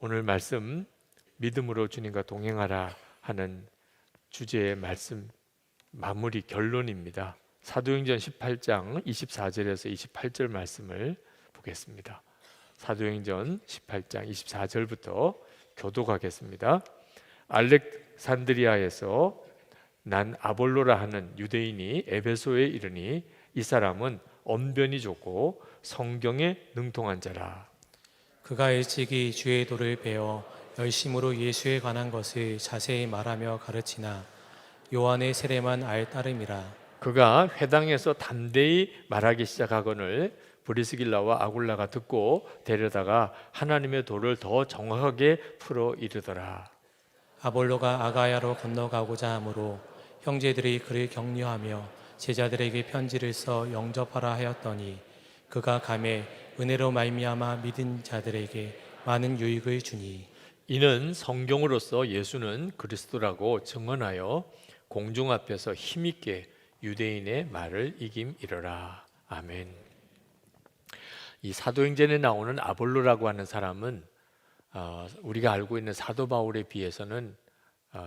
오늘 말씀 믿음으로 주님과 동행하라 하는 주제의 말씀 마무리 결론입니다. 사도행전 18장 24절에서 28절 말씀을 보겠습니다. 사도행전 18장 24절부터 교독하겠습니다. 알렉산드리아에서 난 아볼로라 하는 유대인이 에베소에 이르니 이 사람은 언변이 좋고 성경에 능통한 자라. 그가 일찍이 주의 도를 배워 열심으로 예수에 관한 것을 자세히 말하며 가르치나 요한의 세례만 알 따름이라. 그가 회당에서 담대히 말하기 시작하거늘 브리스길라와 아굴라가 듣고 데려다가 하나님의 도를 더 정확하게 풀어 이르더라. 아볼로가 아가야로 건너가고자 하므로 형제들이 그를 격려하며 제자들에게 편지를 써 영접하라 하였더니 그가 감에 은혜로 말미암아 믿은 자들에게 많은 유익을 주니 이는 성경으로서 예수는 그리스도라고 증언하여 공중 앞에서 힘있게 유대인의 말을 이김이러라. 아멘. 이 사도행전에 나오는 아볼로라고 하는 사람은 우리가 알고 있는 사도 바울에 비해서는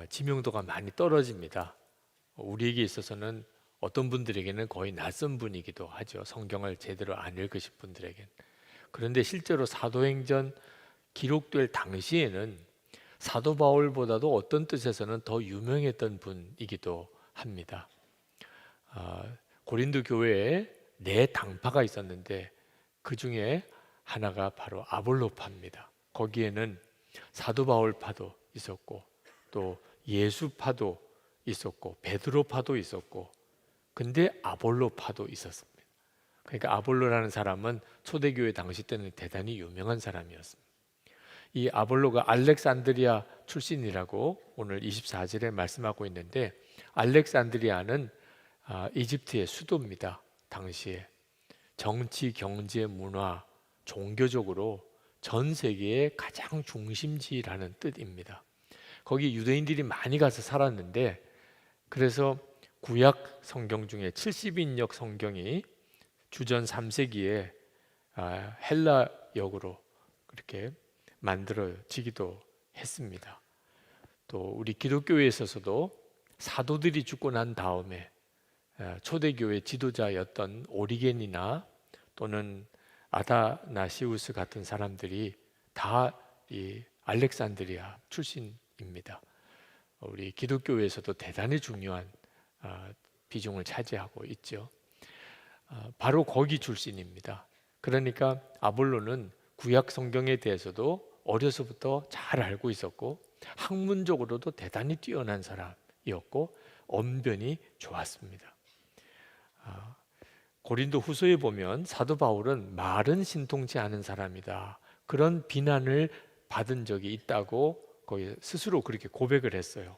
지명도가 많이 떨어집니다. 우리에게 있어서는 어떤 분들에게는 거의 낯선 분이기도 하죠. 성경을 제대로 안 읽으신 분들에게는. 그런데 실제로 사도행전 기록될 당시에는 사도 바울보다도 어떤 뜻에서는 더 유명했던 분이기도 합니다. 고린도 교회에 네 당파가 있었는데 그 중에 하나가 바로 아볼로파입니다. 거기에는 사도 바울파도 있었고 또 예수파도 있었고 베드로파도 있었고 근데 아볼로파도 있었습니다. 그러니까 아볼로라는 사람은 초대교회 당시 때는 대단히 유명한 사람이었습니다. 이 아볼로가 알렉산드리아 출신이라고 오늘 24절에 말씀하고 있는데 알렉산드리아는 이집트의 수도입니다. 당시에 정치, 경제, 문화, 종교적으로 전 세계의 가장 중심지라는 뜻입니다. 거기 유대인들이 많이 가서 살았는데 그래서 구약 성경 중에 70인역 성경이 주전 3세기에 헬라역으로 그렇게 만들어지기도 했습니다. 또 우리 기독교에 있어서도 사도들이 죽고 난 다음에 초대교회 지도자였던 오리겐이나 또는 아다나시우스 같은 사람들이 다 이 알렉산드리아 출신입니다. 우리 기독교에서도 대단히 중요한 비중을 차지하고 있죠. 바로 거기 출신입니다. 그러니까 아볼로는 구약 성경에 대해서도 어려서부터 잘 알고 있었고 학문적으로도 대단히 뛰어난 사람이었고 언변이 좋았습니다. 고린도 후서에 보면 사도 바울은 말은 신통치 않은 사람이다. 그런 비난을 받은 적이 있다고 거기 스스로 그렇게 고백을 했어요.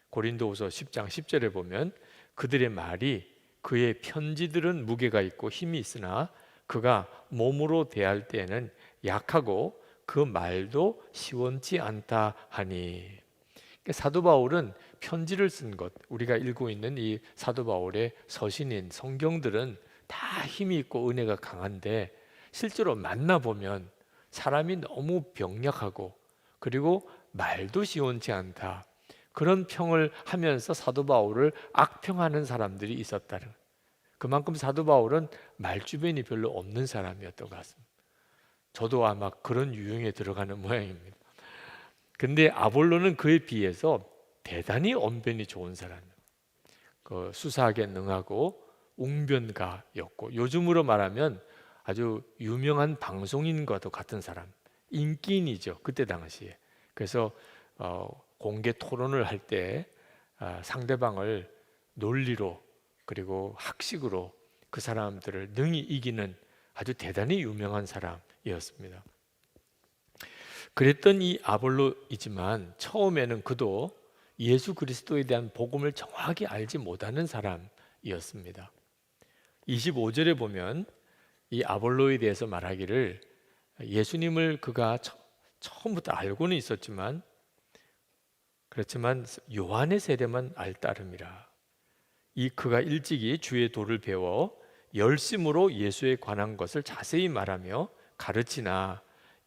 고린도 후서 10장 10절에 보면 그들의 말이 그의 편지들은 무게가 있고 힘이 있으나 그가 몸으로 대할 때에는 약하고 그 말도 시원치 않다 하니. 사도 바울은 편지를 쓴 것, 우리가 읽고 있는 이 사도 바울의 서신인 성경들은 다 힘이 있고 은혜가 강한데 실제로 만나보면 사람이 너무 병약하고 그리고 말도 시원치 않다. 그런 평을 하면서 사도 바울을 악평하는 사람들이 있었다는 거예요. 그만큼 사도 바울은 말주변이 별로 없는 사람이었던 것 같습니다. 저도 아마 그런 유형에 들어가는 모양입니다. 근데 아볼로는 그에 비해서 대단히 언변이 좋은 사람이에요. 수사하기에 능하고 웅변가였고 요즘으로 말하면 아주 유명한 방송인과도 같은 사람, 인기인이죠. 그때 당시에. 그래서 공개 토론을 할 때 상대방을 논리로 그리고 학식으로 그 사람들을 능히 이기는 아주 대단히 유명한 사람이었습니다. 그랬던 이 아볼로이지만 처음에는 그도 예수 그리스도에 대한 복음을 정확히 알지 못하는 사람이었습니다. 25절에 보면 이 아볼로에 대해서 말하기를 예수님을 그가 처음부터 알고는 있었지만 그렇지만 요한의 세례만 알 따름이라. 이 그가 일찍이 주의 도를 배워 열심으로 예수에 관한 것을 자세히 말하며 가르치나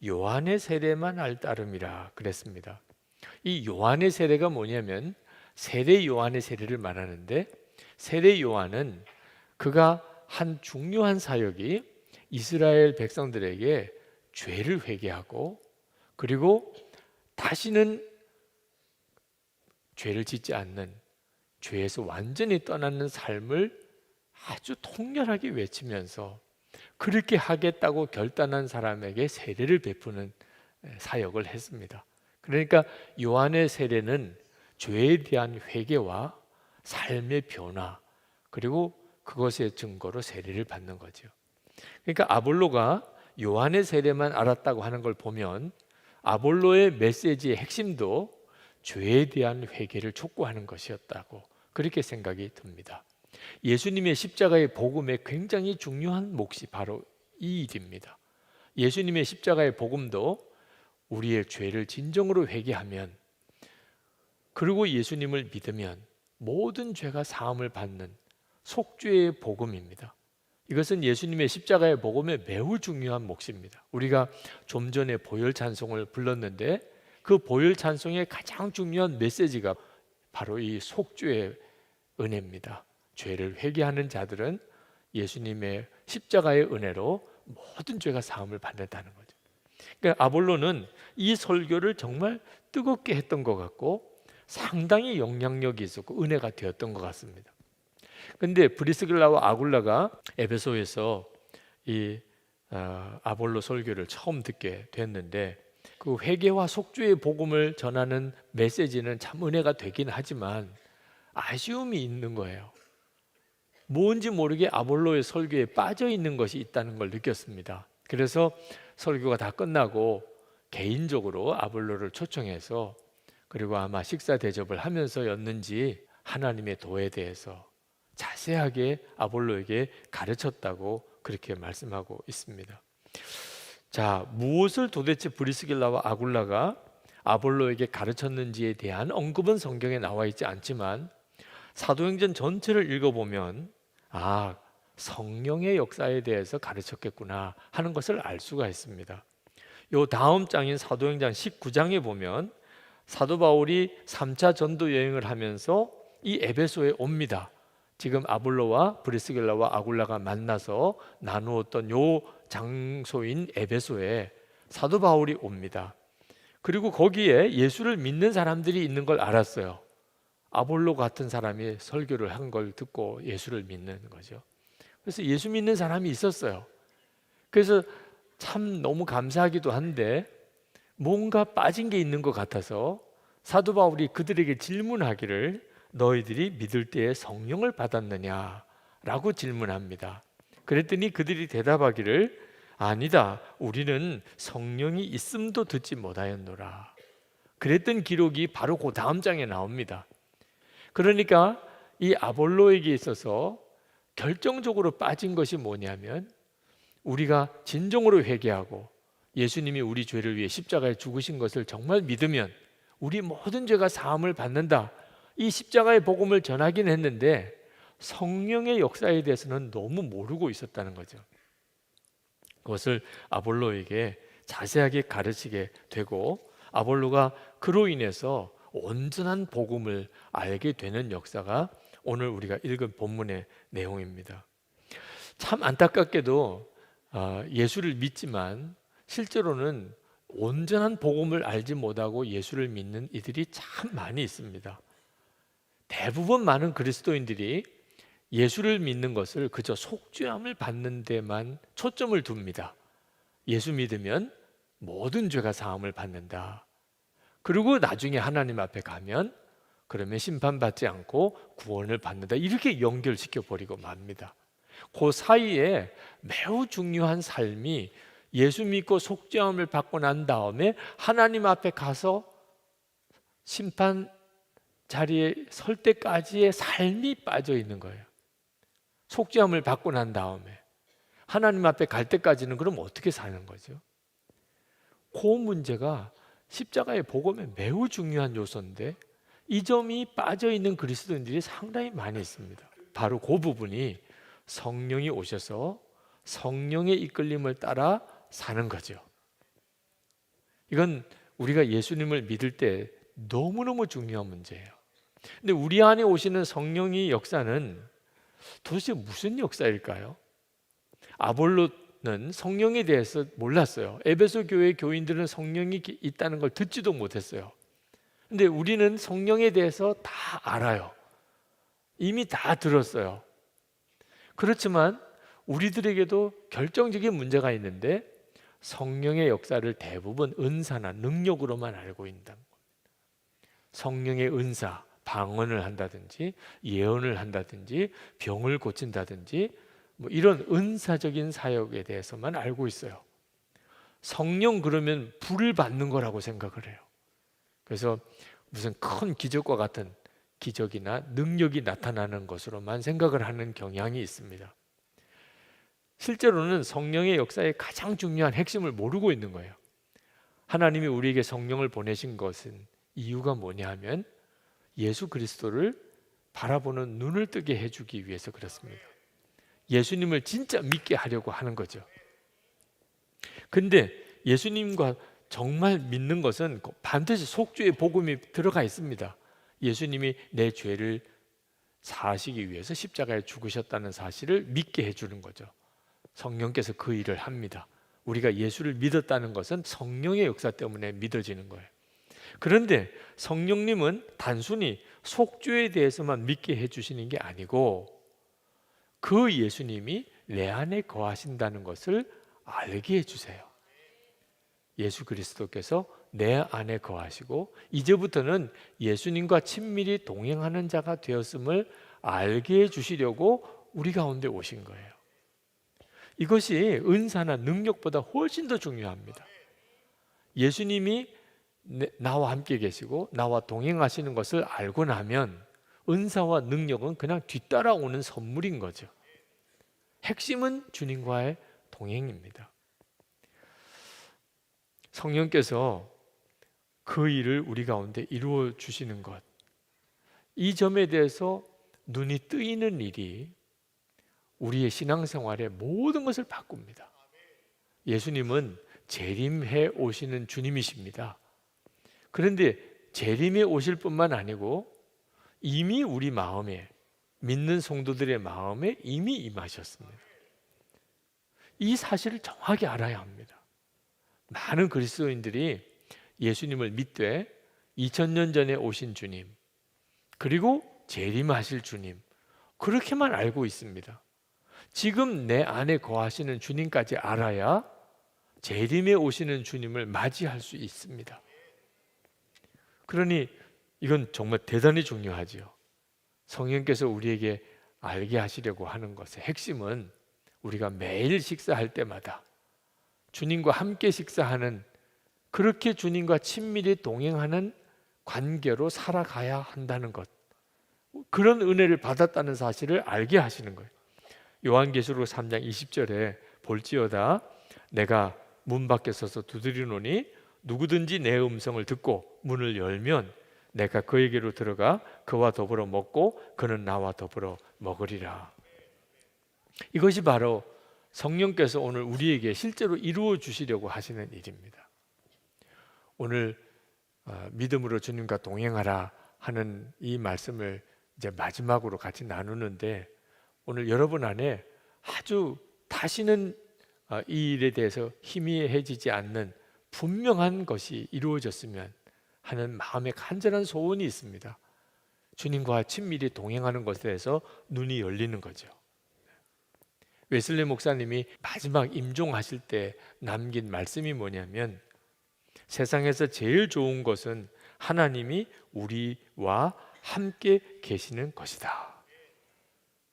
요한의 세례만 알따름이라 그랬습니다. 이 요한의 세례가 뭐냐면 세례 요한의 세례를 말하는데, 세례 요한은 그가 한 중요한 사역이 이스라엘 백성들에게 죄를 회개하고 그리고 다시는 죄를 짓지 않는, 죄에서 완전히 떠나는 삶을 아주 통렬하게 외치면서 그렇게 하겠다고 결단한 사람에게 세례를 베푸는 사역을 했습니다. 그러니까 요한의 세례는 죄에 대한 회개와 삶의 변화, 그리고 그것의 증거로 세례를 받는 거죠. 그러니까 아볼로가 요한의 세례만 알았다고 하는 걸 보면 아볼로의 메시지의 핵심도 죄에 대한 회개를 촉구하는 것이었다고 그렇게 생각이 듭니다. 예수님의 십자가의 복음의 굉장히 중요한 몫이 바로 이 일입니다. 예수님의 십자가의 복음도 우리의 죄를 진정으로 회개하면, 그리고 예수님을 믿으면 모든 죄가 사함을 받는 속죄의 복음입니다. 이것은 예수님의 십자가의 복음의 매우 중요한 몫입니다. 우리가 좀 전에 보혈 찬송을 불렀는데 그 보혈 찬송의 가장 중요한 메시지가 바로 이 속죄의 은혜입니다. 죄를 회개하는 자들은 예수님의 십자가의 은혜로 모든 죄가 사함을 받는다는 거죠. 그러니까 아볼로는 이 설교를 정말 뜨겁게 했던 것 같고 상당히 영향력이 있었고 은혜가 되었던 것 같습니다. 그런데 브리스길라와 아굴라가 에베소에서 이 아볼로 설교를 처음 듣게 됐는데, 그 회개와 속죄의 복음을 전하는 메시지는 참 은혜가 되긴 하지만 아쉬움이 있는 거예요. 뭔지 모르게 아볼로의 설교에 빠져 있는 것이 있다는 걸 느꼈습니다. 그래서 설교가 다 끝나고 개인적으로 아볼로를 초청해서, 그리고 아마 식사 대접을 하면서였는지 하나님의 도에 대해서 자세하게 아볼로에게 가르쳤다고 그렇게 말씀하고 있습니다. 자, 무엇을 도대체 브리스길라와 아굴라가 아볼로에게 가르쳤는지에 대한 언급은 성경에 나와 있지 않지만 사도행전 전체를 읽어보면 성령의 역사에 대해서 가르쳤겠구나 하는 것을 알 수가 있습니다. 요 다음 장인 사도행전 19장에 보면 사도 바울이 3차 전도 여행을 하면서 이 에베소에 옵니다. 지금 아볼로와 브리스길라와 아굴라가 만나서 나누었던 요 장소인 에베소에 사도 바울이 옵니다. 그리고 거기에 예수를 믿는 사람들이 있는 걸 알았어요. 아볼로 같은 사람이 설교를 한 걸 듣고 예수를 믿는 거죠. 그래서 예수 믿는 사람이 있었어요. 그래서 참 너무 감사하기도 한데 뭔가 빠진 게 있는 것 같아서 사도 바울이 그들에게 질문하기를 너희들이 믿을 때에 성령을 받았느냐라고 질문합니다. 그랬더니 그들이 대답하기를 아니다, 우리는 성령이 있음도 듣지 못하였노라. 그랬던 기록이 바로 그 다음 장에 나옵니다. 그러니까 이 아볼로에게 있어서 결정적으로 빠진 것이 뭐냐면, 우리가 진정으로 회개하고 예수님이 우리 죄를 위해 십자가에 죽으신 것을 정말 믿으면 우리 모든 죄가 사함을 받는다, 이 십자가의 복음을 전하긴 했는데 성령의 역사에 대해서는 너무 모르고 있었다는 거죠. 그것을 아볼로에게 자세하게 가르치게 되고 아볼로가 그로 인해서 온전한 복음을 알게 되는 역사가 오늘 우리가 읽은 본문의 내용입니다. 참 안타깝게도 예수를 믿지만 실제로는 온전한 복음을 알지 못하고 예수를 믿는 이들이 참 많이 있습니다. 대부분 많은 그리스도인들이 예수를 믿는 것을 그저 속죄함을 받는 데만 초점을 둡니다. 예수 믿으면 모든 죄가 사함을 받는다. 그리고 나중에 하나님 앞에 가면 그러면 심판받지 않고 구원을 받는다, 이렇게 연결시켜 버리고 맙니다. 그 사이에 매우 중요한 삶이 예수 믿고 속죄함을 받고 난 다음에 하나님 앞에 가서 심판 자리에 설 때까지의 삶이 빠져 있는 거예요. 속죄함을 받고 난 다음에 하나님 앞에 갈 때까지는 그럼 어떻게 사는 거죠? 그 문제가 십자가의 복음에 매우 중요한 요소인데 이 점이 빠져 있는 그리스도인들이 상당히 많이 있습니다. 바로 그 부분이 성령이 오셔서 성령의 이끌림을 따라 사는 거죠. 이건 우리가 예수님을 믿을 때 너무너무 중요한 문제예요. 근데 우리 안에 오시는 성령의 역사는 도대체 무슨 역사일까요? 아볼로는 성령에 대해서 몰랐어요. 에베소 교회 교인들은 성령이 있다는 걸 듣지도 못했어요. 근데 우리는 성령에 대해서 다 알아요. 이미 다 들었어요. 그렇지만 우리들에게도 결정적인 문제가 있는데 성령의 역사를 대부분 은사나 능력으로만 알고 있는 겁니다. 성령의 은사, 방언을 한다든지 예언을 한다든지 병을 고친다든지 뭐 이런 은사적인 사역에 대해서만 알고 있어요. 성령 그러면 불을 받는 거라고 생각을 해요. 그래서 무슨 큰 기적과 같은 기적이나 능력이 나타나는 것으로만 생각을 하는 경향이 있습니다. 실제로는 성령의 역사의 가장 중요한 핵심을 모르고 있는 거예요. 하나님이 우리에게 성령을 보내신 것은 이유가 뭐냐 하면 예수 그리스도를 바라보는 눈을 뜨게 해주기 위해서 그렇습니다. 예수님을 진짜 믿게 하려고 하는 거죠. 근데 예수님과 정말 믿는 것은 반드시 속죄의 복음이 들어가 있습니다. 예수님이 내 죄를 사하시기 위해서 십자가에 죽으셨다는 사실을 믿게 해주는 거죠. 성령께서 그 일을 합니다. 우리가 예수를 믿었다는 것은 성령의 역사 때문에 믿어지는 거예요. 그런데 성령님은 단순히 속죄에 대해서만 믿게 해주시는 게 아니고 그 예수님이 내 안에 거하신다는 것을 알게 해주세요. 예수 그리스도께서 내 안에 거하시고 이제부터는 예수님과 친밀히 동행하는 자가 되었음을 알게 해주시려고 우리 가운데 오신 거예요. 이것이 은사나 능력보다 훨씬 더 중요합니다. 예수님이 나와 함께 계시고 나와 동행하시는 것을 알고 나면 은사와 능력은 그냥 뒤따라오는 선물인 거죠. 핵심은 주님과의 동행입니다. 성령께서 그 일을 우리 가운데 이루어 주시는 것, 이 점에 대해서 눈이 뜨이는 일이 우리의 신앙생활의 모든 것을 바꿉니다. 예수님은 재림해 오시는 주님이십니다. 그런데 재림해 오실 뿐만 아니고 이미 우리 마음에, 믿는 성도들의 마음에 이미 임하셨습니다. 이 사실을 정확히 알아야 합니다. 많은 그리스도인들이 예수님을 믿되 2000년 전에 오신 주님, 그리고 재림하실 주님, 그렇게만 알고 있습니다. 지금 내 안에 거하시는 주님까지 알아야 재림에 오시는 주님을 맞이할 수 있습니다. 그러니 이건 정말 대단히 중요하지요. 성령께서 우리에게 알게 하시려고 하는 것의 핵심은 우리가 매일 식사할 때마다 주님과 함께 식사하는, 그렇게 주님과 친밀히 동행하는 관계로 살아가야 한다는 것, 그런 은혜를 받았다는 사실을 알게 하시는 거예요. 요한계시록 3장 20절에 볼지어다 내가 문 밖에 서서 두드리노니 누구든지 내 음성을 듣고 문을 열면 내가 그에게로 들어가 그와 더불어 먹고 그는 나와 더불어 먹으리라. 이것이 바로 성령께서 오늘 우리에게 실제로 이루어 주시려고 하시는 일입니다. 오늘 믿음으로 주님과 동행하라 하는 이 말씀을 이제 마지막으로 같이 나누는데, 오늘 여러분 안에 아주 다시는 이 일에 대해서 희미해지지 않는 분명한 것이 이루어졌으면 하는 마음의 간절한 소원이 있습니다. 주님과 친밀히 동행하는 것에 대해서 눈이 열리는 거죠. 웨슬리 목사님이 마지막 임종하실 때 남긴 말씀이 뭐냐면, 세상에서 제일 좋은 것은 하나님이 우리와 함께 계시는 것이다.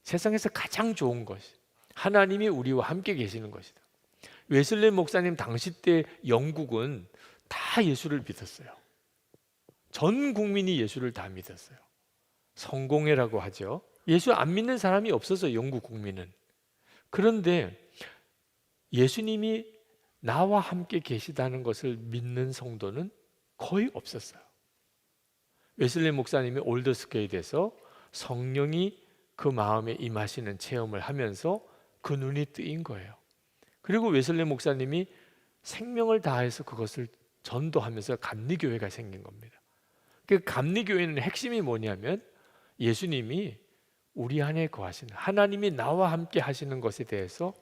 세상에서 가장 좋은 것이 하나님이 우리와 함께 계시는 것이다. 웨슬리 목사님 당시 때 영국은 다 예수를 믿었어요. 전 국민이 예수를 다 믿었어요. 성공회라고 하죠. 예수 안 믿는 사람이 없어서 영국 국민은. 그런데 예수님이 나와 함께 계시다는 것을 믿는 성도는 거의 없었어요. 웨슬리 목사님이 올더스케이드에서 성령이 그 마음에 임하시는 체험을 하면서 그 눈이 뜨인 거예요. 그리고 웨슬리 목사님이 생명을 다해서 그것을 전도하면서 감리교회가 생긴 겁니다. 그 감리교회는 핵심이 뭐냐면 예수님이 우리 안에 거하시는, 하나님이 나와 함께 하시는 것에 대해서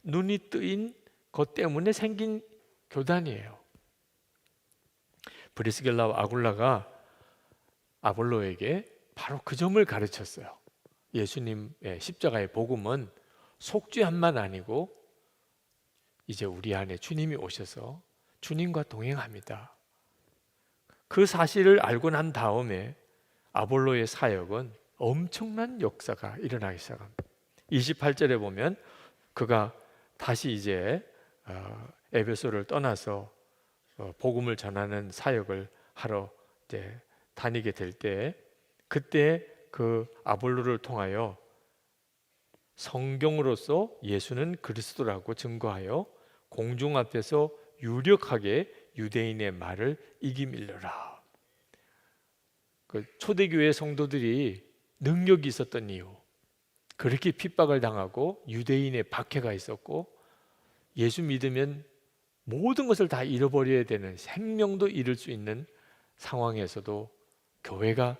눈이 뜨인 것 때문에 생긴 교단이에요. 브리스길라와 아굴라가 아볼로에게 바로 그 점을 가르쳤어요. 예수님의 십자가의 복음은 속죄함만 아니고 이제 우리 안에 주님이 오셔서 주님과 동행합니다. 그 사실을 알고 난 다음에 아볼로의 사역은 엄청난 역사가 일어나기 시작합니다. 28절에 보면 그가 다시 이제 에베소를 떠나서 복음을 전하는 사역을 하러 이제 다니게 될 때, 그때 그 아볼로를 통하여 성경으로서 예수는 그리스도라고 증거하여 공중 앞에서 유력하게 유대인의 말을 이기밀려라. 그 초대교회 성도들이 능력이 있었던 이유, 그렇게 핍박을 당하고 유대인의 박해가 있었고 예수 믿으면 모든 것을 다 잃어버려야 되는, 생명도 잃을 수 있는 상황에서도 교회가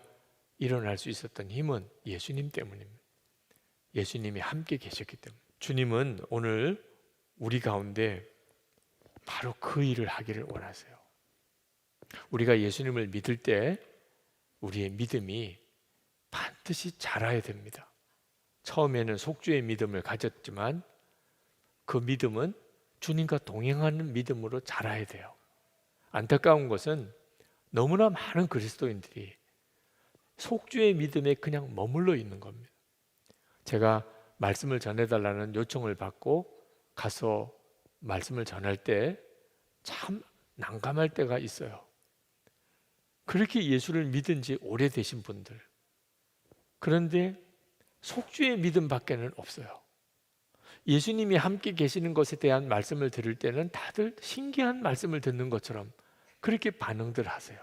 일어날 수 있었던 힘은 예수님 때문입니다. 예수님이 함께 계셨기 때문에. 주님은 오늘 우리 가운데 바로 그 일을 하기를 원하세요. 우리가 예수님을 믿을 때 우리의 믿음이 반드시 자라야 됩니다. 처음에는 속죄의 믿음을 가졌지만 그 믿음은 주님과 동행하는 믿음으로 자라야 돼요. 안타까운 것은 너무나 많은 그리스도인들이 속죄의 믿음에 그냥 머물러 있는 겁니다. 제가 말씀을 전해달라는 요청을 받고 가서 말씀을 전할 때 참 난감할 때가 있어요. 그렇게 예수를 믿은 지 오래되신 분들, 그런데 속죄의 믿음밖에는 없어요. 예수님이 함께 계시는 것에 대한 말씀을 들을 때는 다들 신기한 말씀을 듣는 것처럼 그렇게 반응들 하세요.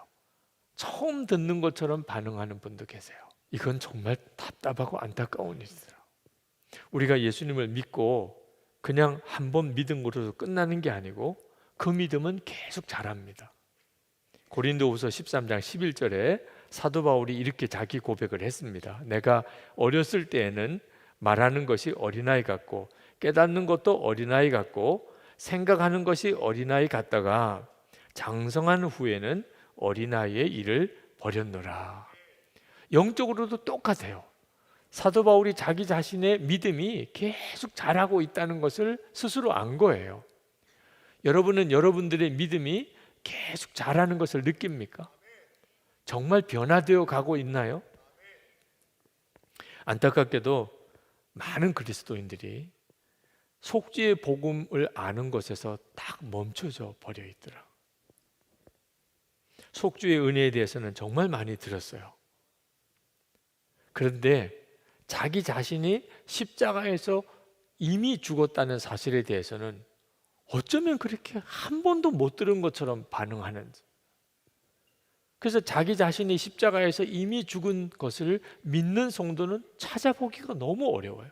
처음 듣는 것처럼 반응하는 분도 계세요. 이건 정말 답답하고 안타까운 일이더라고요. 우리가 예수님을 믿고 그냥 한 번 믿음으로 끝나는 게 아니고 그 믿음은 계속 자랍니다. 고린도후서 13장 11절에 사도 바울이 이렇게 자기 고백을 했습니다. 내가 어렸을 때에는 말하는 것이 어린아이 같고 깨닫는 것도 어린아이 같고 생각하는 것이 어린아이 같다가 장성한 후에는 어린아이의 일을 버렸노라. 영적으로도 똑같아요. 사도 바울이 자기 자신의 믿음이 계속 자라고 있다는 것을 스스로 안 거예요. 여러분은 여러분들의 믿음이 계속 자라는 것을 느낍니까? 정말 변화되어 가고 있나요? 안타깝게도 많은 그리스도인들이 속죄의 복음을 아는 것에서 딱 멈춰져 버려 있더라. 속죄의 은혜에 대해서는 정말 많이 들었어요. 그런데 자기 자신이 십자가에서 이미 죽었다는 사실에 대해서는 어쩌면 그렇게 한 번도 못 들은 것처럼 반응하는지. 그래서 자기 자신이 십자가에서 이미 죽은 것을 믿는 성도는 찾아보기가 너무 어려워요.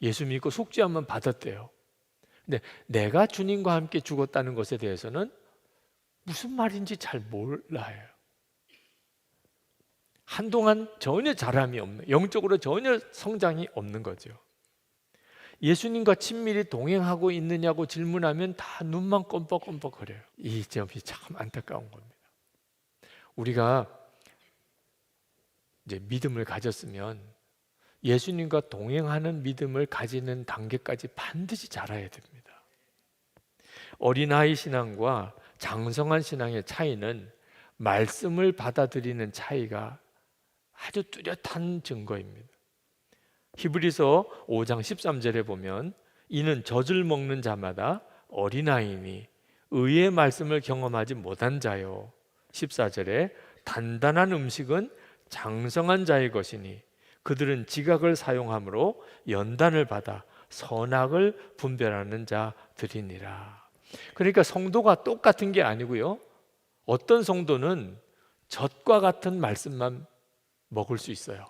예수 믿고 속죄함만 받았대요. 근데 내가 주님과 함께 죽었다는 것에 대해서는 무슨 말인지 잘 몰라요. 한동안 전혀 자람이 없는, 영적으로 전혀 성장이 없는 거죠. 예수님과 친밀히 동행하고 있느냐고 질문하면 다 눈만 껌뻑껌뻑거려요. 이 점이 참 안타까운 겁니다. 우리가 이제 믿음을 가졌으면 예수님과 동행하는 믿음을 가지는 단계까지 반드시 자라야 됩니다. 어린아이 신앙과 장성한 신앙의 차이는 말씀을 받아들이는 차이가 아주 뚜렷한 증거입니다. 히브리서 5장 13절에 보면 이는 젖을 먹는 자마다 어린아이니 의의 말씀을 경험하지 못한 자요. 14절에 단단한 음식은 장성한 자의 것이니 그들은 지각을 사용함으로 연단을 받아 선악을 분별하는 자들이니라. 그러니까 성도가 똑같은 게 아니고요. 어떤 성도는 젖과 같은 말씀만 먹을 수 있어요.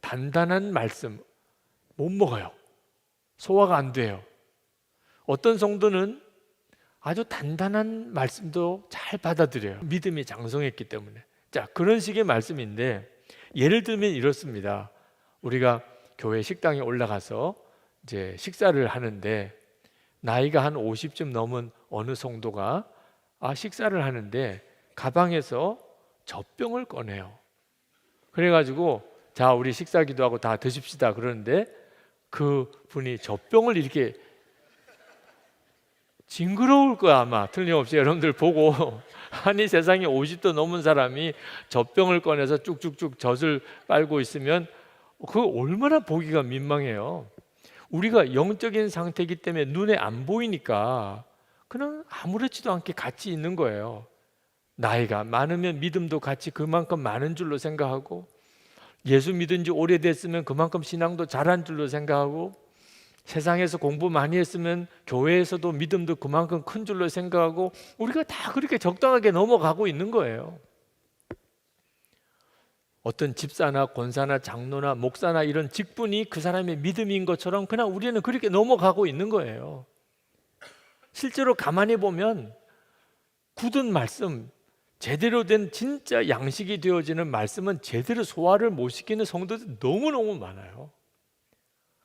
단단한 말씀 못 먹어요. 소화가 안 돼요. 어떤 성도는 아주 단단한 말씀도 잘 받아들여요. 믿음이 장성했기 때문에. 자, 그런 식의 말씀인데 예를 들면 이렇습니다. 우리가 교회 식당에 올라가서 이제 식사를 하는데 나이가 한 50쯤 넘은 어느 성도가 식사를 하는데 가방에서 젖병을 꺼내요. 그래가지고 자, 우리 식사 기도하고 다 드십시다 그러는데 그 분이 젖병을 이렇게 징그러울 거야 아마. 틀림없이 여러분들 보고 아니 세상에 50도 넘은 사람이 젖병을 꺼내서 쭉쭉쭉 젖을 빨고 있으면 그거 얼마나 보기가 민망해요. 우리가 영적인 상태이기 때문에 눈에 안 보이니까 그냥 아무렇지도 않게 같이 있는 거예요. 나이가 많으면 믿음도 같이 그만큼 많은 줄로 생각하고 예수 믿은 지 오래됐으면 그만큼 신앙도 잘한 줄로 생각하고 세상에서 공부 많이 했으면 교회에서도 믿음도 그만큼 큰 줄로 생각하고 우리가 다 그렇게 적당하게 넘어가고 있는 거예요. 어떤 집사나 권사나 장로나 목사나 이런 직분이 그 사람의 믿음인 것처럼 그냥 우리는 그렇게 넘어가고 있는 거예요. 실제로 가만히 보면 굳은 말씀, 제대로 된 진짜 양식이 되어지는 말씀은 제대로 소화를 못 시키는 성도들이 너무너무 많아요.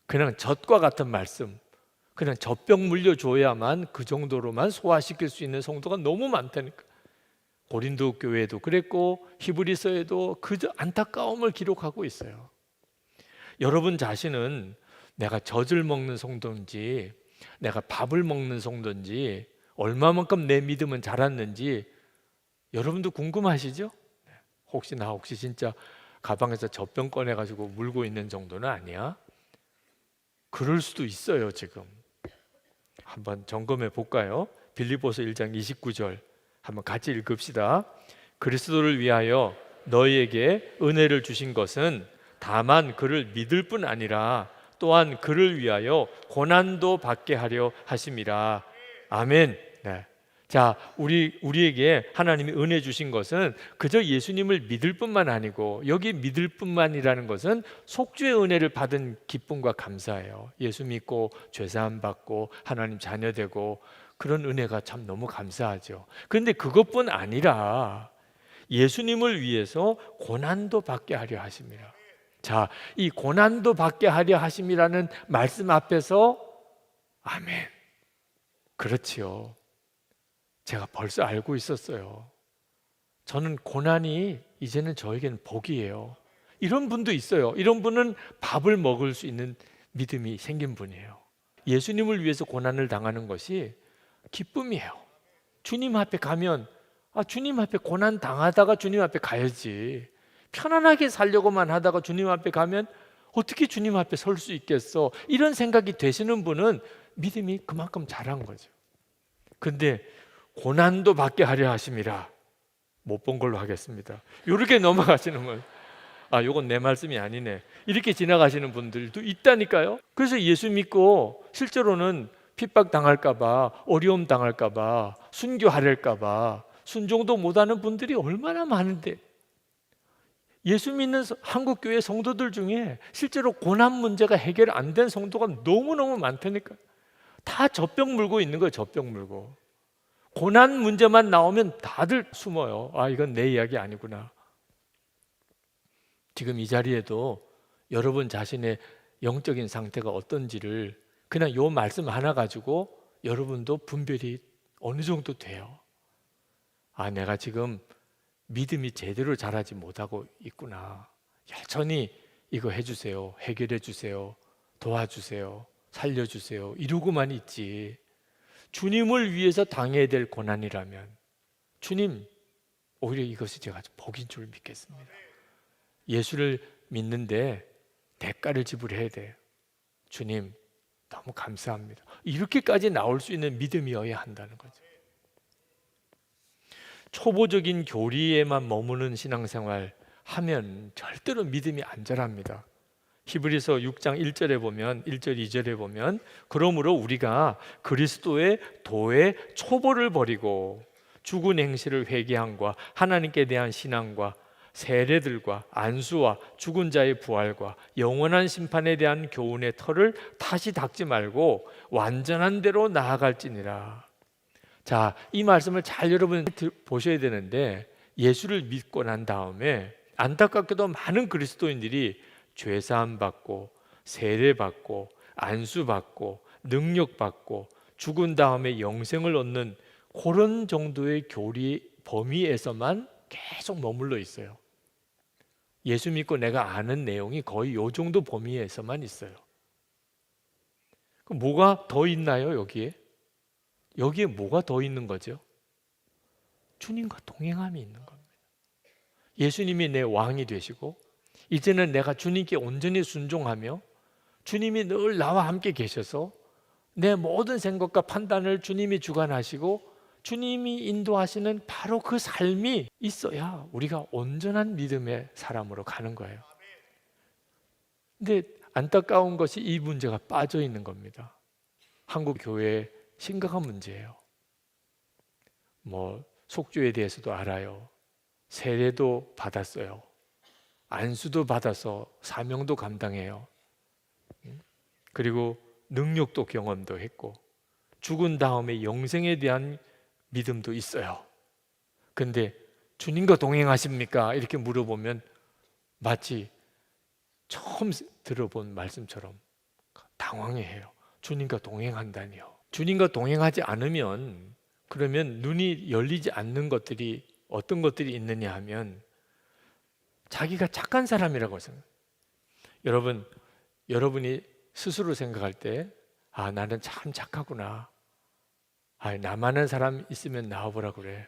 그냥 젖과 같은 말씀, 그냥 젖병 물려줘야만 그 정도로만 소화시킬 수 있는 성도가 너무 많다니까. 고린도 교회도 그랬고 히브리서에도 그 안타까움을 기록하고 있어요. 여러분 자신은 내가 젖을 먹는 성도인지 내가 밥을 먹는 성도인지 얼마만큼 내 믿음은 자랐는지 여러분도 궁금하시죠? 혹시 진짜 가방에서 젖병 꺼내가지고 물고 있는 정도는 아니야? 그럴 수도 있어요. 지금 한번 점검해 볼까요? 빌립보서 1장 29절 한번 같이 읽읍시다. 그리스도를 위하여 너희에게 은혜를 주신 것은 다만 그를 믿을 뿐 아니라 또한 그를 위하여 고난도 받게 하려 하심이라. 아멘. 네. 자, 우리에게 하나님이 은혜 주신 것은 그저 예수님을 믿을 뿐만 아니고 여기 믿을 뿐만이라는 것은 속죄의 은혜를 받은 기쁨과 감사예요. 예수 믿고 죄사함 받고 하나님 자녀 되고 그런 은혜가 참 너무 감사하죠. 그런데 그것뿐 아니라 예수님을 위해서 고난도 받게 하려 하심이라. 자, 이 고난도 받게 하려 하심이라는 말씀 앞에서 아멘. 그렇지요. 제가 벌써 알고 있었어요. 저는 고난이 이제는 저에게는 복이에요. 이런 분도 있어요. 이런 분은 밥을 먹을 수 있는 믿음이 생긴 분이에요. 예수님을 위해서 고난을 당하는 것이 기쁨이에요. 주님 앞에 가면 주님 앞에 고난 당하다가 주님 앞에 가야지. 편안하게 살려고만 하다가 주님 앞에 가면 어떻게 주님 앞에 설 수 있겠어? 이런 생각이 되시는 분은 믿음이 그만큼 자란 거죠. 근데 고난도 받게 하려 하심이라. 못 본 걸로 하겠습니다. 이렇게 넘어가시는 거예요. 요건 내 말씀이 아니네. 이렇게 지나가시는 분들도 있다니까요. 그래서 예수 믿고 실제로는 핍박 당할까봐, 어려움 당할까봐, 순교하랄까봐 순종도 못하는 분들이 얼마나 많은데, 예수 믿는 한국교회 성도들 중에 실제로 고난 문제가 해결 안 된 성도가 너무너무 많다니까. 다 젖병 물고 있는 거예요. 젖병 물고. 고난 문제만 나오면 다들 숨어요. 이건 내 이야기 아니구나. 지금 이 자리에도 여러분 자신의 영적인 상태가 어떤지를 그냥 요 말씀 하나 가지고 여러분도 분별이 어느 정도 돼요. 내가 지금 믿음이 제대로 자라지 못하고 있구나. 여전히 이거 해주세요, 해결해 주세요, 도와주세요, 살려주세요 이러고만 있지. 주님을 위해서 당해야 될 고난이라면 주님, 오히려 이것이 제가 복인 줄 믿겠습니다. 예수를 믿는데 대가를 지불해야 돼요. 주님 너무 감사합니다. 이렇게까지 나올 수 있는 믿음이어야 한다는 거죠. 초보적인 교리에만 머무는 신앙생활 하면 절대로 믿음이 안 자랍니다. 히브리서 6장 1절에 보면 1절 2절에 보면 그러므로 우리가 그리스도의 도의 초보를 버리고 죽은 행실을 회개함과 하나님께 대한 신앙과 세례들과 안수와 죽은 자의 부활과 영원한 심판에 대한 교훈의 털을 다시 닦지 말고 완전한 대로 나아갈지니라. 자, 이 말씀을 잘 여러분 보셔야 되는데, 예수를 믿고 난 다음에 안타깝게도 많은 그리스도인들이 죄사함 받고 세례 받고 안수 받고 능력 받고 죽은 다음에 영생을 얻는 그런 정도의 교리 범위에서만 계속 머물러 있어요. 예수 믿고 내가 아는 내용이 거의 요 정도 범위에서만 있어요. 그럼 뭐가 더 있나요, 여기에? 여기에 뭐가 더 있는 거죠? 주님과 동행함이 있는 겁니다. 예수님이 내 왕이 되시고 이제는 내가 주님께 온전히 순종하며 주님이 늘 나와 함께 계셔서 내 모든 생각과 판단을 주님이 주관하시고 주님이 인도하시는 바로 그 삶이 있어야 우리가 온전한 믿음의 사람으로 가는 거예요. 근데 안타까운 것이 이 문제가 빠져 있는 겁니다. 한국 교회의 심각한 문제예요. 속죄에 대해서도 알아요. 세례도 받았어요. 안수도 받아서 사명도 감당해요. 그리고 능력도 경험도 했고 죽은 다음에 영생에 대한 믿음도 있어요. 근데 주님과 동행하십니까? 이렇게 물어보면 마치 처음 들어본 말씀처럼 당황해해요. 주님과 동행한다니요. 주님과 동행하지 않으면 그러면 눈이 열리지 않는 것들이 어떤 것들이 있느냐 하면 자기가 착한 사람이라고 생각해요. 여러분이 스스로 생각할 때 나는 참 착하구나. 나만한 사람 있으면 나와보라 그래.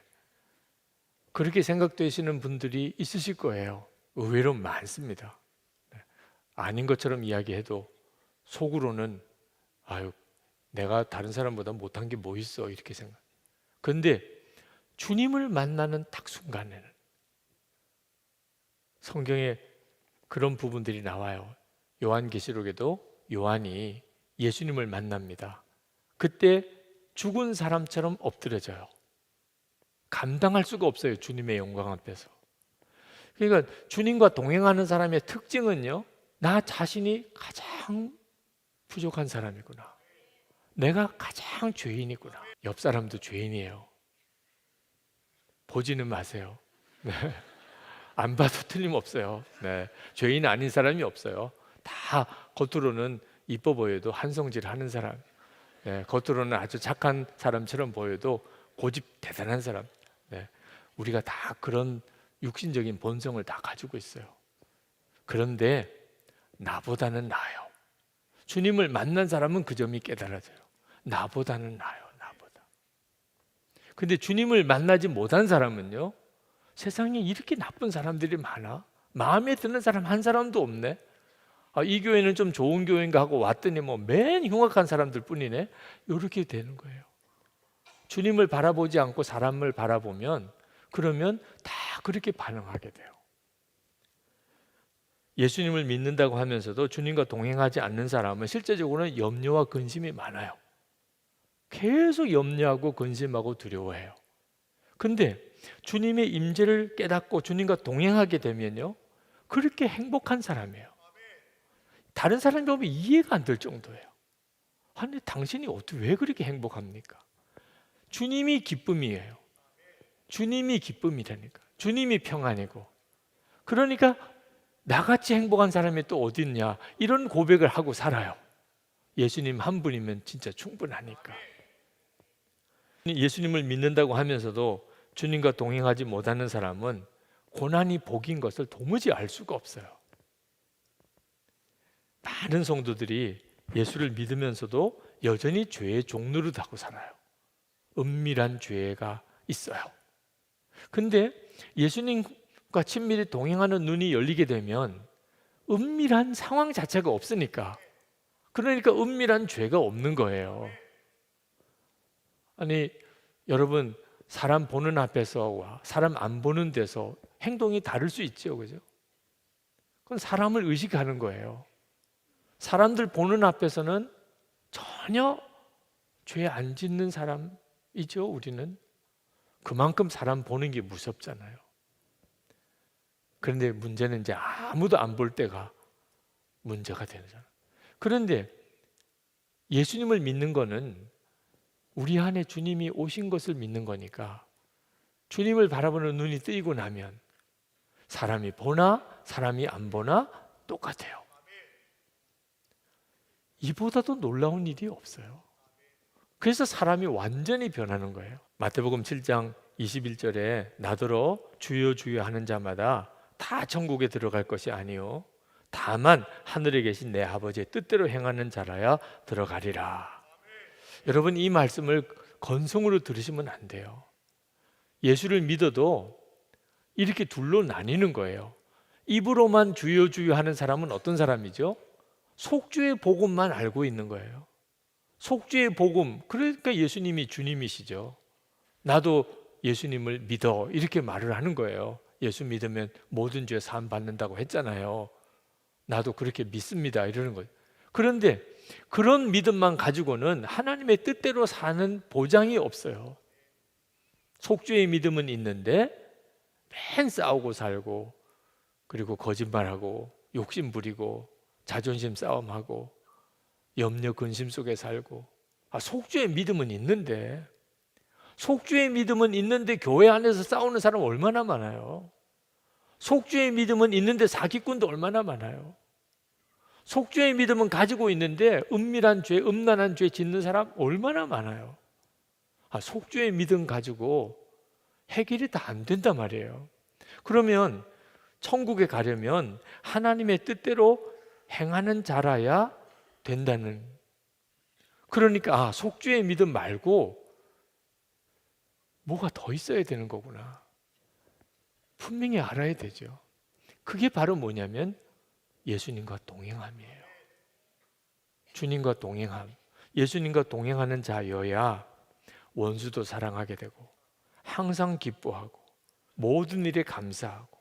그렇게 생각되시는 분들이 있으실 거예요. 의외로 많습니다. 아닌 것처럼 이야기해도 속으로는 내가 다른 사람보다 못한 게 뭐 있어 이렇게 생각. 그런데 주님을 만나는 딱 순간에는 성경에 그런 부분들이 나와요. 요한계시록에도 요한이 예수님을 만납니다. 그때 죽은 사람처럼 엎드려져요. 감당할 수가 없어요. 주님의 영광 앞에서. 그러니까 주님과 동행하는 사람의 특징은요, 나 자신이 가장 부족한 사람이구나. 내가 가장 죄인이구나. 옆 사람도 죄인이에요. 보지는 마세요. 네. 안 봐도 틀림없어요. 네. 죄인 아닌 사람이 없어요. 다 겉으로는 이뻐 보여도 한성질 하는 사람, 네. 겉으로는 아주 착한 사람처럼 보여도 고집 대단한 사람. 네. 우리가 다 그런 육신적인 본성을 다 가지고 있어요. 그런데 나보다는 나아요. 주님을 만난 사람은 그 점이 깨달아져요. 나보다는 나아요. 나보다. 근데 주님을 만나지 못한 사람은요, 세상에 이렇게 나쁜 사람들이 많아? 마음에 드는 사람 한 사람도 없네? 이 교회는 좀 좋은 교회인가 하고 왔더니 맨 흉악한 사람들 뿐이네? 이렇게 되는 거예요. 주님을 바라보지 않고 사람을 바라보면 그러면 다 그렇게 반응하게 돼요. 예수님을 믿는다고 하면서도 주님과 동행하지 않는 사람은 실제적으로는 염려와 근심이 많아요. 계속 염려하고 근심하고 두려워해요. 근데 주님의 임재를 깨닫고 주님과 동행하게 되면요, 그렇게 행복한 사람이에요. 다른 사람이 보면 이해가 안 될 정도예요. 아니, 당신이 왜 그렇게 행복합니까? 주님이 기쁨이에요. 주님이 기쁨이라니까. 주님이 평안이고. 그러니까 나같이 행복한 사람이 또 어디 있냐, 이런 고백을 하고 살아요. 예수님 한 분이면 진짜 충분하니까. 예수님을 믿는다고 하면서도 주님과 동행하지 못하는 사람은 고난이 복인 것을 도무지 알 수가 없어요. 많은 성도들이 예수를 믿으면서도 여전히 죄의 종노릇 하고 살아요. 은밀한 죄가 있어요. 근데 예수님과 친밀히 동행하는 눈이 열리게 되면 은밀한 상황 자체가 없으니까, 그러니까 은밀한 죄가 없는 거예요. 아니, 여러분, 사람 보는 앞에서와 사람 안 보는 데서 행동이 다를 수 있죠, 그죠? 그건 사람을 의식하는 거예요. 사람들 보는 앞에서는 전혀 죄 안 짓는 사람이죠, 우리는. 그만큼 사람 보는 게 무섭잖아요. 그런데 문제는 이제 아무도 안 볼 때가 문제가 되잖아요. 그런데 예수님을 믿는 거는 우리 안에 주님이 오신 것을 믿는 거니까 주님을 바라보는 눈이 뜨이고 나면 사람이 보나 사람이 안 보나 똑같아요. 이보다도 놀라운 일이 없어요. 그래서 사람이 완전히 변하는 거예요. 마태복음 7장 21절에 나더러 주여 주여 하는 자마다 다 천국에 들어갈 것이 아니요 다만 하늘에 계신 내 아버지의 뜻대로 행하는 자라야 들어가리라. 여러분, 이 말씀을 건성으로 들으시면 안 돼요. 예수를 믿어도 이렇게 둘로 나뉘는 거예요. 입으로만 주여 주여 하는 사람은 어떤 사람이죠? 속주의 복음만 알고 있는 거예요. 속주의 복음, 그러니까 예수님이 주님이시죠. 나도 예수님을 믿어 이렇게 말을 하는 거예요. 예수 믿으면 모든 죄 사함 받는다고 했잖아요. 나도 그렇게 믿습니다 이러는 거예요. 그런데 그런 믿음만 가지고는 하나님의 뜻대로 사는 보장이 없어요. 속주의 믿음은 있는데 맨 싸우고 살고, 그리고 거짓말하고 욕심 부리고 자존심 싸움하고 염려 근심 속에 살고. 속주의 믿음은 있는데, 속주의 믿음은 있는데 교회 안에서 싸우는 사람 얼마나 많아요. 속주의 믿음은 있는데 사기꾼도 얼마나 많아요. 속주의 믿음은 가지고 있는데 은밀한 죄, 음란한 죄 짓는 사람 얼마나 많아요. 속주의 믿음 가지고 해결이 다 안 된단 말이에요. 그러면 천국에 가려면 하나님의 뜻대로 행하는 자라야 된다는. 그러니까 속주의 믿음 말고 뭐가 더 있어야 되는 거구나. 분명히 알아야 되죠. 그게 바로 뭐냐면 예수님과 동행함이에요. 주님과 동행함. 예수님과 동행하는 자여야 원수도 사랑하게 되고 항상 기뻐하고 모든 일에 감사하고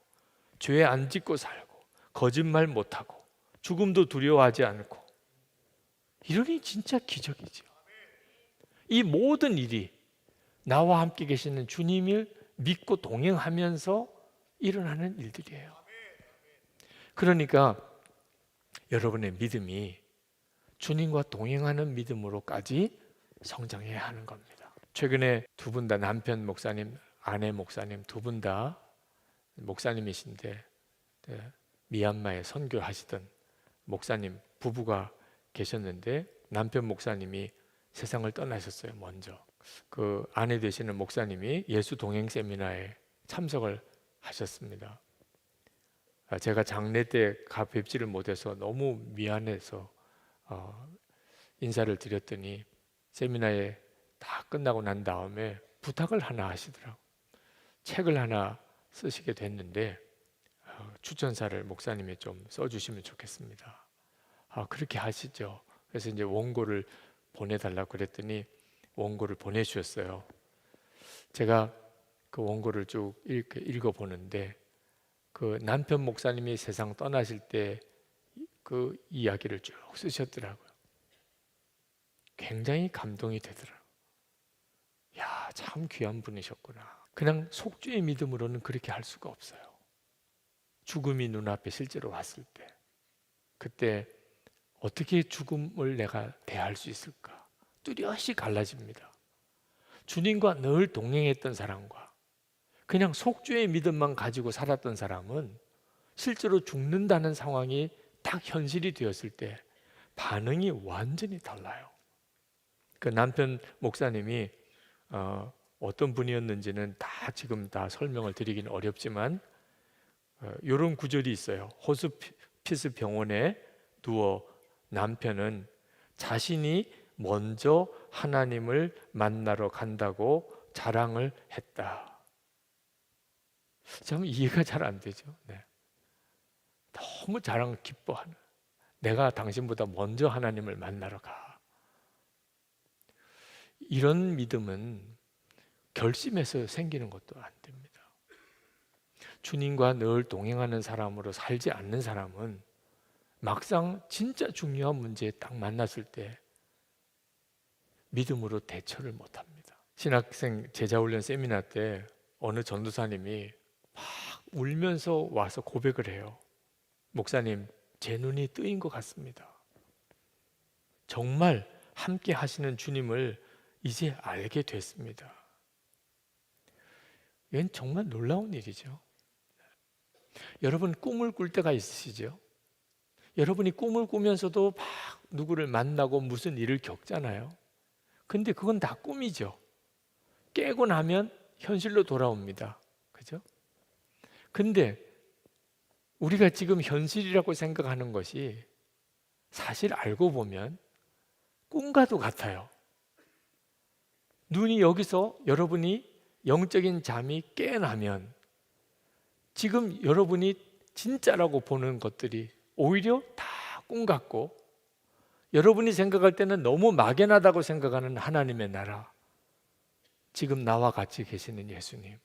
죄 안 짓고 살고 거짓말 못하고 죽음도 두려워하지 않고. 이러니 진짜 기적이죠. 이 모든 일이 나와 함께 계시는 주님을 믿고 동행하면서 일어나는 일들이에요. 그러니까 여러분의 믿음이 주님과 동행하는 믿음으로까지 성장해야 하는 겁니다. 최근에 두 분 다, 남편 목사님, 아내 목사님 두 분 다 목사님이신데 미얀마에 선교하시던 목사님 부부가 계셨는데 남편 목사님이 세상을 떠나셨어요. 먼저 그 아내 되시는 목사님이 예수 동행 세미나에 참석을 하셨습니다. 제가 장례 때 가 뵙지를 못해서 너무 미안해서 인사를 드렸더니 세미나에 다 끝나고 난 다음에 부탁을 하나 하시더라고요. 책을 하나 쓰시게 됐는데 추천사를 목사님이 좀 써주시면 좋겠습니다. 그렇게 하시죠. 그래서 이제 원고를 보내달라고 그랬더니 원고를 보내주셨어요. 제가 그 원고를 쭉 읽어보는데 그 남편 목사님이 세상 떠나실 때 그 이야기를 쭉 쓰셨더라고요. 굉장히 감동이 되더라고요. 야, 참 귀한 분이셨구나. 그냥 속주의 믿음으로는 그렇게 할 수가 없어요. 죽음이 눈앞에 실제로 왔을 때 그때 어떻게 죽음을 내가 대할 수 있을까? 뚜렷이 갈라집니다. 주님과 늘 동행했던 사람과 그냥 속주의 믿음만 가지고 살았던 사람은 실제로 죽는다는 상황이 딱 현실이 되었을 때 반응이 완전히 달라요. 그 남편 목사님이 어떤 분이었는지는 지금 다 설명을 드리기는 어렵지만 이런 구절이 있어요. 호스피스 병원에 누워 남편은 자신이 먼저 하나님을 만나러 간다고 자랑을 했다. 참 이해가 잘 안 되죠. 네. 너무 자랑 기뻐하는, 내가 당신보다 먼저 하나님을 만나러 가. 이런 믿음은 결심해서 생기는 것도 안 됩니다. 주님과 늘 동행하는 사람으로 살지 않는 사람은 막상 진짜 중요한 문제에 딱 만났을 때 믿음으로 대처를 못합니다. 신학생 제자훈련 세미나 때 어느 전도사님이 막 울면서 와서 고백을 해요. 목사님, 제 눈이 뜨인 것 같습니다. 정말 함께 하시는 주님을 이제 알게 됐습니다. 이건 정말 놀라운 일이죠. 여러분 꿈을 꿀 때가 있으시죠? 여러분이 꿈을 꾸면서도 막 누구를 만나고 무슨 일을 겪잖아요. 근데 그건 다 꿈이죠. 깨고 나면 현실로 돌아옵니다. 그죠? 근데 우리가 지금 현실이라고 생각하는 것이 사실 알고 보면 꿈과도 같아요. 눈이 여기서 여러분이 영적인 잠이 깨나면 지금 여러분이 진짜라고 보는 것들이 오히려 다 꿈 같고, 여러분이 생각할 때는 너무 막연하다고 생각하는 하나님의 나라, 지금 나와 같이 계시는 예수님,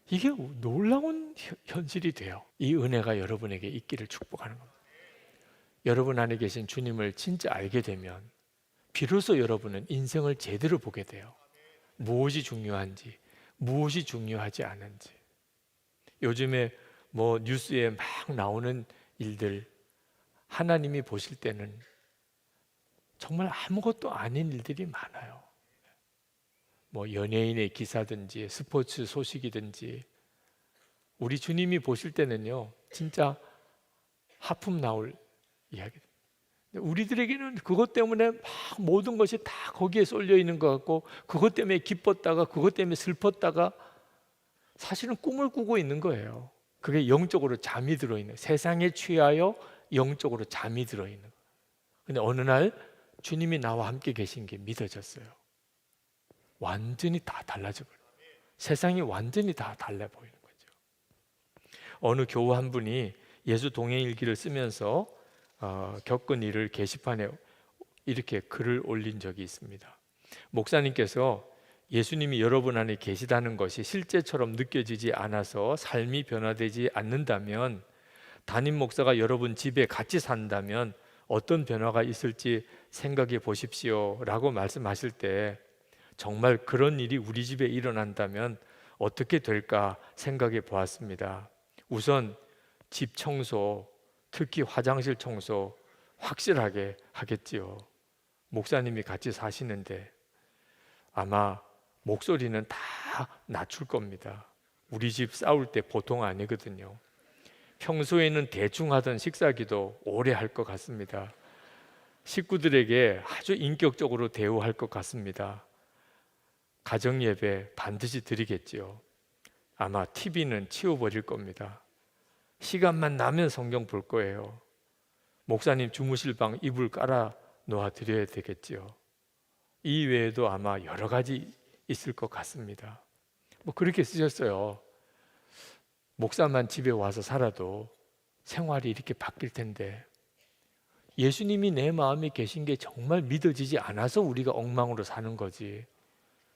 이게 놀라운 현실이 돼요. 이 은혜가 여러분에게 있기를 축복하는 겁니다. 여러분 안에 계신 주님을 진짜 알게 되면 비로소 여러분은 인생을 제대로 보게 돼요. 무엇이 중요한지, 무엇이 중요하지 않은지. 요즘에 뭐 뉴스에 막 나오는 일들, 하나님이 보실 때는 정말 아무것도 아닌 일들이 많아요. 뭐 연예인의 기사든지 스포츠 소식이든지, 우리 주님이 보실 때는요 진짜 하품 나올 이야기. 우리들에게는 그것 때문에 막 모든 것이 다 거기에 쏠려 있는 것 같고, 그것 때문에 기뻤다가 그것 때문에 슬펐다가 사실은 꿈을 꾸고 있는 거예요. 그게 영적으로 잠이 들어있는, 세상에 취하여 영적으로 잠이 들어있는 거예요. 근데 어느 날 주님이 나와 함께 계신 게 믿어졌어요. 완전히 다 달라져 버려요. 세상이 완전히 다 달라 보이는 거죠. 어느 교우 한 분이 예수 동행일기를 쓰면서 겪은 일을 게시판에 이렇게 글을 올린 적이 있습니다. 목사님께서 예수님이 여러분 안에 계시다는 것이 실제처럼 느껴지지 않아서 삶이 변화되지 않는다면, 담임 목사가 여러분 집에 같이 산다면 어떤 변화가 있을지 생각해 보십시오 라고 말씀하실 때, 정말 그런 일이 우리 집에 일어난다면 어떻게 될까 생각해 보았습니다. 우선 집 청소, 특히 화장실 청소 확실하게 하겠지요. 목사님이 같이 사시는데 아마 목소리는 다 낮출 겁니다. 우리 집 싸울 때 보통 아니거든요. 평소에는 대충 하던 식사기도 오래 할 것 같습니다. 식구들에게 아주 인격적으로 대우할 것 같습니다. 가정 예배 반드시 드리겠지요. 아마 TV는 치워버릴 겁니다. 시간만 나면 성경 볼 거예요. 목사님 주무실 방 이불 깔아 놓아 드려야 되겠지요. 이 외에도 아마 여러 가지 있을 것 같습니다. 뭐 그렇게 쓰셨어요. 목사만 집에 와서 살아도 생활이 이렇게 바뀔 텐데, 예수님이 내 마음에 계신 게 정말 믿어지지 않아서 우리가 엉망으로 사는 거지,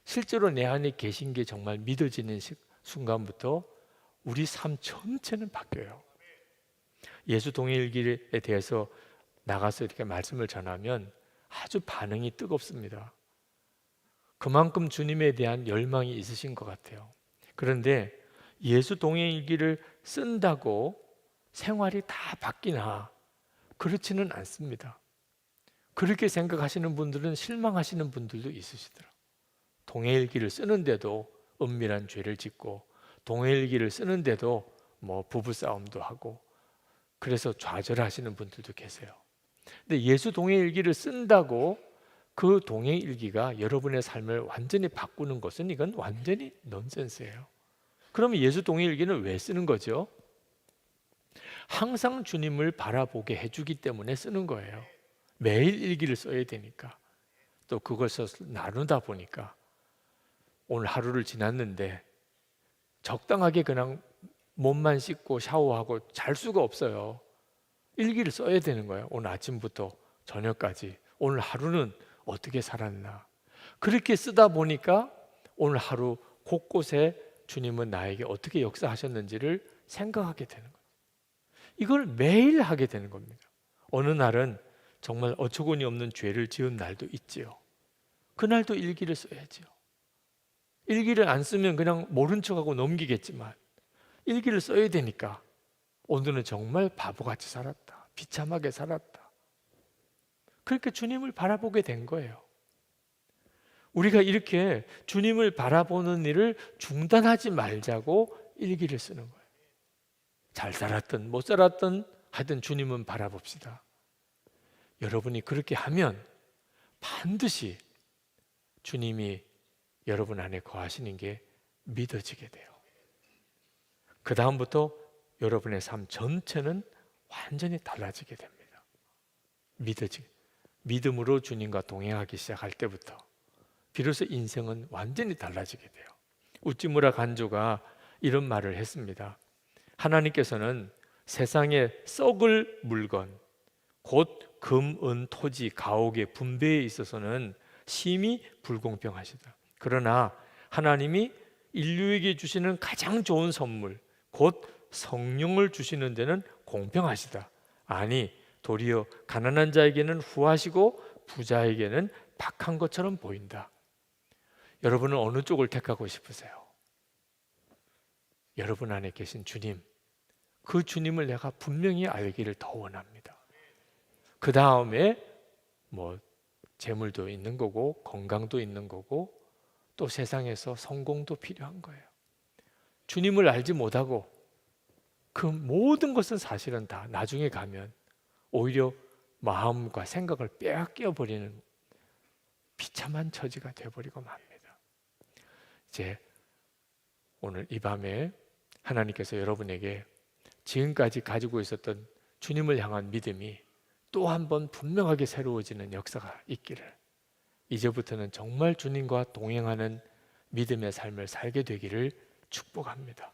실제로 내 안에 계신 게 정말 믿어지는 순간부터 우리 삶 전체는 바뀌어요. 예수 동행일기에 대해서 나가서 이렇게 말씀을 전하면 아주 반응이 뜨겁습니다. 그만큼 주님에 대한 열망이 있으신 것 같아요. 그런데 예수 동행일기를 쓴다고 생활이 다 바뀌나? 그렇지는 않습니다. 그렇게 생각하시는 분들은 실망하시는 분들도 있으시더라고요. 동행일기를 쓰는데도 은밀한 죄를 짓고, 동행일기를 쓰는데도 뭐 부부싸움도 하고, 그래서 좌절하시는 분들도 계세요. 근데 예수 동행일기를 쓴다고 그 동행일기가 여러분의 삶을 완전히 바꾸는 것은, 이건 완전히 넌센스예요. 그러면 예수 동행일기는 왜 쓰는 거죠? 항상 주님을 바라보게 해주기 때문에 쓰는 거예요. 매일 일기를 써야 되니까. 또 그것을 나누다 보니까 오늘 하루를 지났는데 적당하게 그냥 몸만 씻고 샤워하고 잘 수가 없어요. 일기를 써야 되는 거예요. 오늘 아침부터 저녁까지 오늘 하루는 어떻게 살았나. 그렇게 쓰다 보니까 오늘 하루 곳곳에 주님은 나에게 어떻게 역사하셨는지를 생각하게 되는 거예요. 이걸 매일 하게 되는 겁니다. 어느 날은 정말 어처구니 없는 죄를 지은 날도 있지요. 그날도 일기를 써야죠. 일기를 안 쓰면 그냥 모른 척하고 넘기겠지만, 일기를 써야 되니까 오늘은 정말 바보같이 살았다, 비참하게 살았다, 그렇게 주님을 바라보게 된 거예요. 우리가 이렇게 주님을 바라보는 일을 중단하지 말자고 일기를 쓰는 거예요. 잘 살았든 못 살았든 하여튼 주님은 바라봅시다. 여러분이 그렇게 하면 반드시 주님이 여러분 안에 거하시는 게 믿어지게 돼요. 그 다음부터 여러분의 삶 전체는 완전히 달라지게 됩니다. 믿음으로 주님과 동행하기 시작할 때부터 비로소 인생은 완전히 달라지게 돼요. 우찌무라 간조가 이런 말을 했습니다. 하나님께서는 세상의 썩을 물건, 곧 금, 은, 토지, 가옥의 분배에 있어서는 심히 불공평하시다. 그러나 하나님이 인류에게 주시는 가장 좋은 선물, 곧 성령을 주시는 데는 공평하시다. 아니, 도리어 가난한 자에게는 후하시고 부자에게는 박한 것처럼 보인다. 여러분은 어느 쪽을 택하고 싶으세요? 여러분 안에 계신 주님, 그 주님을 내가 분명히 알기를 더 원합니다. 그 다음에 재물도 있는 거고 건강도 있는 거고 또 세상에서 성공도 필요한 거예요. 주님을 알지 못하고 그 모든 것은 사실은 다 나중에 가면 오히려 마음과 생각을 빼앗겨 버리는 비참한 처지가 되어버리고 맙니다. 이제 오늘 이 밤에 하나님께서 여러분에게 지금까지 가지고 있었던 주님을 향한 믿음이 또 한 번 분명하게 새로워지는 역사가 있기를, 이제부터는 정말 주님과 동행하는 믿음의 삶을 살게 되기를 축복합니다.